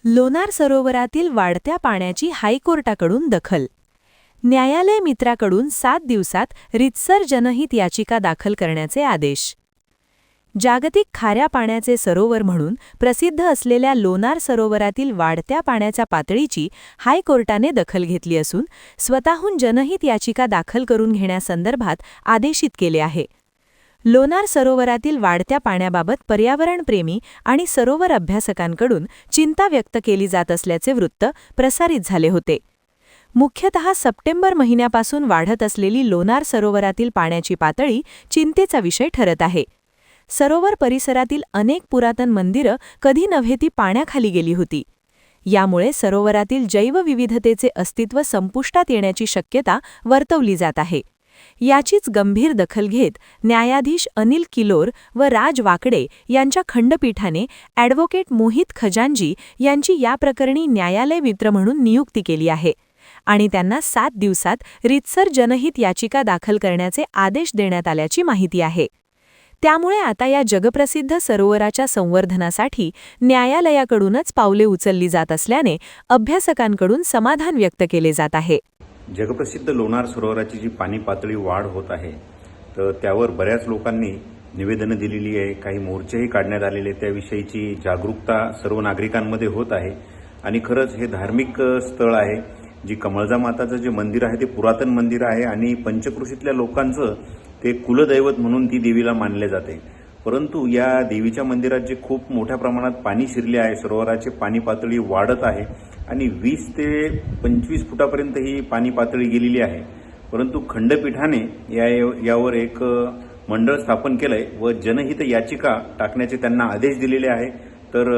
लोणार सरोवरातील वाढत्या पाण्याची हायकोर्टाकडून दखल. न्यायालय मित्राकडून 7 दिवसात रीतसर जनहित याचिका दाखल करण्याचे आदेश. जागतिक खाऱ्या पाण्याचे सरोवर म्हणून प्रसिद्ध असलेल्या लोणार सरोवरातील वाढत्या पाण्याच्या पातळीची हायकोर्टाने दखल घेतली असून स्वतःहून जनहित याचिका दाखल करून घेण्यासंदर्भात आदेशित केले आहे. लोणार सरोवरातील वाढत्या पाण्याबाबत पर्यावरणप्रेमी आणि सरोवर अभ्यासकांकडून चिंता व्यक्त केली जात असल्याचे वृत्त प्रसारित झाले होते. मुख्यतः सप्टेंबर महिन्यापासून वाढत असलेली लोणार सरोवरातील पाण्याची पातळी चिंतेचा विषय ठरत आहे. सरोवर परिसरातील अनेक पुरातन मंदिरं कधी नव्हे ती पाण्याखाली गेली होती. यामुळे सरोवरातील जैवविविधतेचे अस्तित्व संपुष्टात येण्याची शक्यता वर्तवली जात आहे. याचीच गंभीर दखल घेत न्यायाधीश अनिल किलोर व राज वाकडे यांच्या खंडपीठाने ॲडव्होकेट मोहित खजांजी यांची या प्रकरणी न्यायालय मित्र म्हणून नियुक्ती केली आहे आणि त्यांना 7 दिवसात रीतसर जनहित याचिका दाखल करण्याचे आदेश देण्यात आल्याची माहिती आहे. त्यामुळे आता या जगप्रसिद्ध सरोवराच्या संवर्धनासाठी न्यायालयाकडूनच पावले उचलली जात असल्याने अभ्यासकांकडून समाधान व्यक्त केले जात आहे. जगप्रसिद्ध लोणार सरोवराची जी पाणी पातळी वाढ होत आहे तर त्यावर बऱ्याच लोकांनी निवेदनं दिलेली आहे, काही मोर्चेही काढण्यात आलेले, त्याविषयीची जागरूकता सर्व नागरिकांमध्ये होत आहे. आणि खरंच हे धार्मिक स्थळ आहे. जी कमळजा माताचं जे मंदिर आहे ते पुरातन मंदिर आहे आणि पंचक्रोशीतल्या लोकांचं ते कुलदैवत म्हणून ती देवीला मानले जाते. परंतु या देवीच्या मंदिरात जे खूप मोठ्या प्रमाणात पाणी शिरले आहे, सरोवराची पाणी पातळी वाढत आहे आणि 20 ते 25 फुटापर्यंत ही पाणी पातळी गेलेली आहे. परंतु खंडपीठाने यावर एक मंडळ स्थापन केलंय व जनहित याचिका टाकण्याचे त्यांना आदेश दिलेले आहे. तर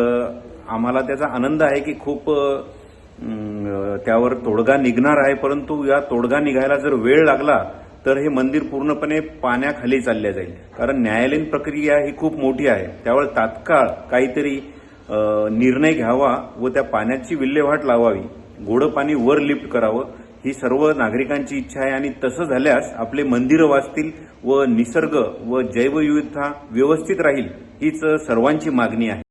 आम्हाला त्याचा आनंद आहे की खूप त्यावर तोडगा निघणार आहे. परंतु या तोडगा निघायला जर वेळ लागला तर हे मंदिर पूर्णपणे पाण्याखाली चालले जाईल. कारण न्यायालयीन प्रक्रिया ही खूप मोठी आहे. त्यावर तात्काळ काहीतरी निर्णय घ्यावा व त्या पाण्याची विल्हेवाट लावावी, गोडं पाणी वर लिफ्ट करावं, ही सर्व नागरिकांची इच्छा आहे. आणि तसं झाल्यास आपले मंदिरं वाचतील व निसर्ग व जैवविविधता व्यवस्थित राहील, हीच सर्वांची मागणी आहे.